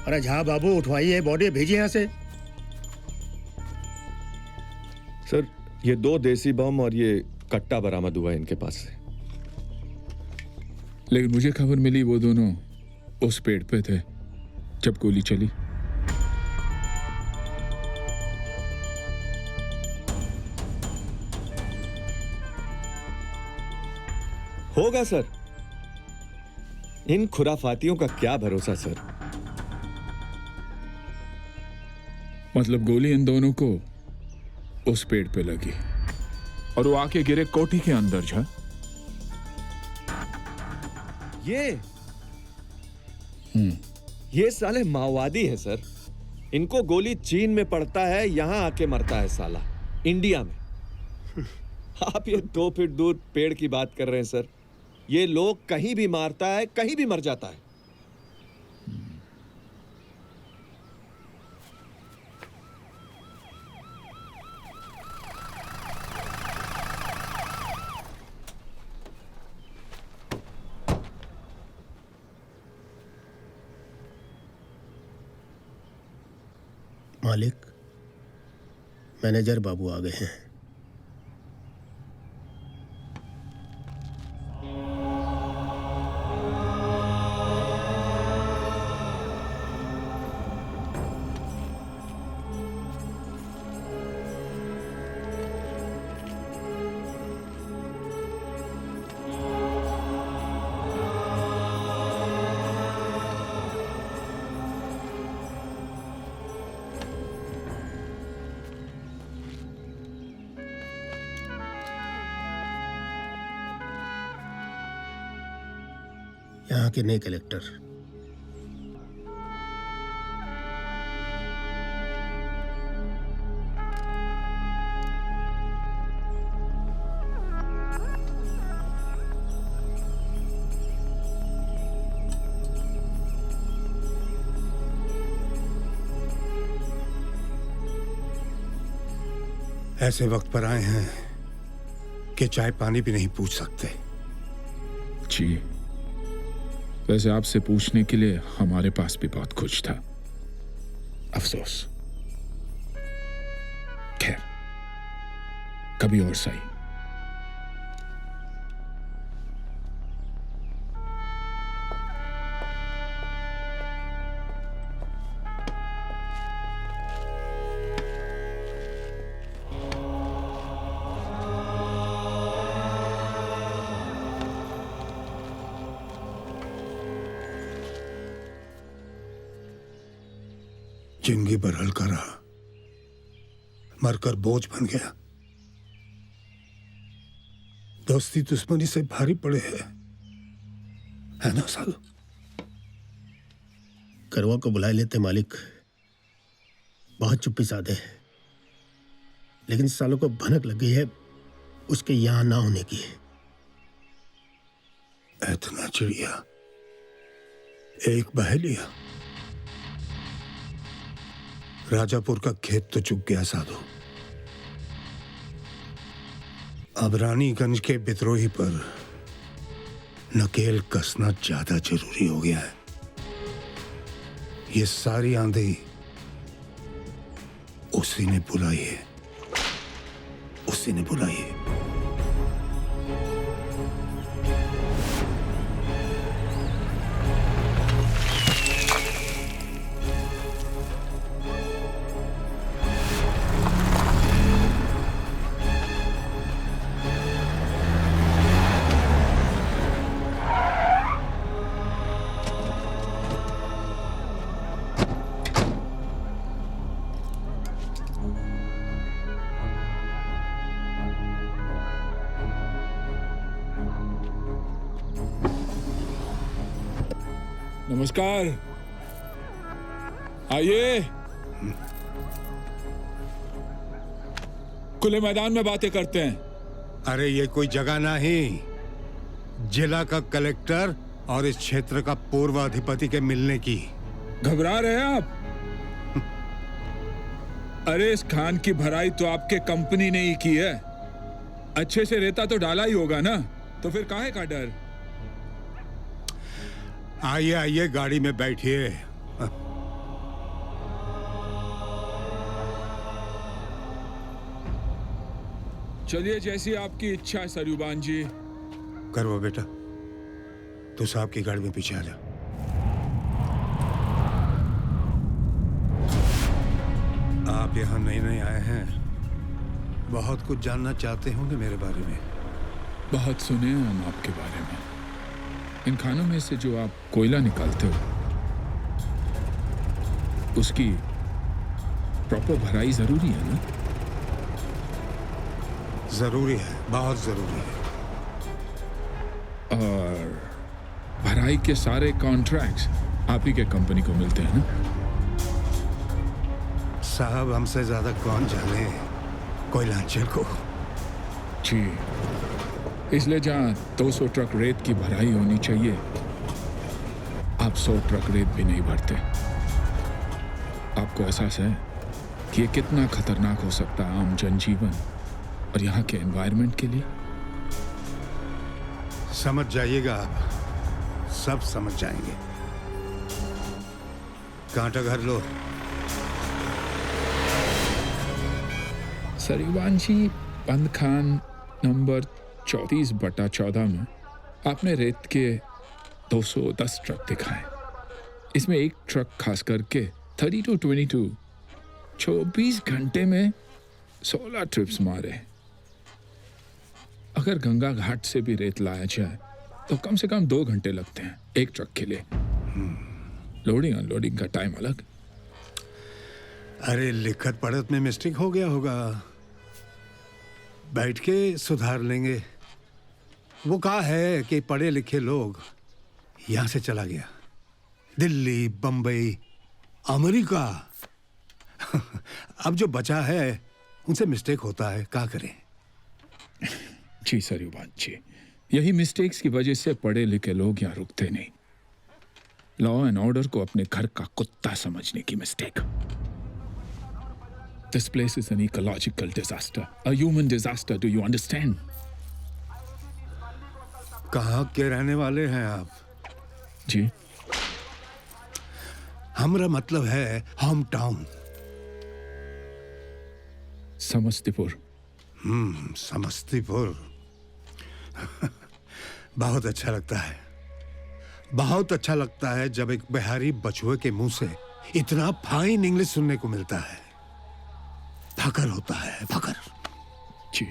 अरे झा बाबू उठवाइए, बॉडी भेजिए यहाँ से। सर, ये 2 देसी बम और ये कट्टा बरामद हुआ है इनके पास से। लेकिन मुझे खबर मिली वो दोनों उस पेड़ पे थे जब गोली चली। होगा सर, इन खुराफातियों का क्या भरोसा सर। मतलब गोली इन दोनों को उस पेड़ पे लगी और वो आके गिरे कोठी के अंदर। झा, ये साले माओवादी है सर। इनको गोली चीन में पड़ता है, यहां आके मरता है साला इंडिया में। आप ये 2 फीट दूर पेड़ की बात कर रहे हैं सर। ये लोग कहीं भी मारता है, कहीं भी मर जाता है। मालिक, मैनेजर बाबू आ गए हैं। यहाँ के नए कलेक्टर। ऐसे वक्त पर आए हैं कि चाय पानी भी नहीं पूछ सकते। जी, वैसे आपसे पूछने के लिए हमारे पास भी बहुत कुछ था, अफसोस। खैर, कभी और सही। जिंदगी भर हल्का रहा, मरकर बोझ बन गया। दोस्ती दुश्मनी से भारी पड़े है ना सालू? करवा को बुला लेते मालिक, बहुत चुप्पी साधे, लेकिन सालों को भनक लग गई है उसके यहां ना होने की। इतना चिड़िया एक बह लिया। राजापुर का खेत तो चुक गया साधु। अब रानीगंज के विद्रोही पर नकेल कसना ज्यादा जरूरी हो गया है। ये सारी आंधी उसी ने बुलाई है, उसी ने बुलाई है। नमस्कार, आइए। खुले मैदान में बातें करते हैं। अरे ये कोई जगह नहीं, जिला का कलेक्टर और इस क्षेत्र का पूर्व अधिपति के मिलने की। घबरा रहे हैं आप? अरे इस खान की भराई तो आपके कंपनी ने ही की है। अच्छे से रेता तो डाला ही होगा ना, तो फिर काहे का डर? आइए आइए, गाड़ी में बैठिए। चलिए, जैसी आपकी इच्छा है सरयुबान जी। करवो बेटा, तू साहब की गाड़ी में पीछे आ जा। आप यहाँ नए नए आए हैं, बहुत कुछ जानना चाहते होंगे मेरे बारे में। बहुत सुने हैं हम आपके बारे में। इन खानों में से जो आप कोयला निकालते हो, उसकी प्रॉपर भराई जरूरी है ना? जरूरी है, बहुत जरूरी है। और भराई के सारे कॉन्ट्रैक्ट्स आप ही के कंपनी को मिलते हैं ना? साहब, हमसे ज्यादा कौन जाने कोयलांचल को। जी, इसलिए जहां 200 ट्रक रेत की भराई होनी चाहिए, आप 100 ट्रक रेत भी नहीं भरते। आपको एहसास है कि ये कितना खतरनाक हो सकता है आम जनजीवन और यहाँ के एनवायरनमेंट के लिए? समझ जाइएगा, आप सब समझ जाएंगे। कांटा घर लो। सरयुबान जी, बंद खान नंबर 34/14 में आपने रेत के 210 ट्रक दिखाए। इसमें एक ट्रक खास करके 3222 24 घंटे में 16 ट्रिप्स मारे। अगर गंगा घाट से भी रेत लाया जाए तो कम से कम 2 घंटे लगते हैं एक ट्रक के लिए। लोडिंग अनलोडिंग का टाइम अलग। अरे, लिखत पढ़त में मिस्टेक हो गया होगा, बैठ के सुधार लेंगे। वो कहा है कि पढ़े लिखे लोग यहां से चला गया, दिल्ली, बंबई, अमेरिका। अब जो बचा है उनसे मिस्टेक होता है, क्या करें। जी सरयुबान जी, यही मिस्टेक्स की वजह से पढ़े लिखे लोग यहाँ रुकते नहीं। लॉ एंड ऑर्डर को अपने घर का कुत्ता समझने की mistake. This place is an ecological disaster, a human disaster. Do you understand? कहाँ के रहने वाले हैं आप? जी, हमारा मतलब है होम टाउन। समस्तीपुर। समस्तीपुर। बहुत अच्छा लगता है, बहुत अच्छा लगता है जब एक बिहारी बछुए के मुंह से इतना फाइन इंग्लिश सुनने को मिलता है। फकर होता है, फकर। जी।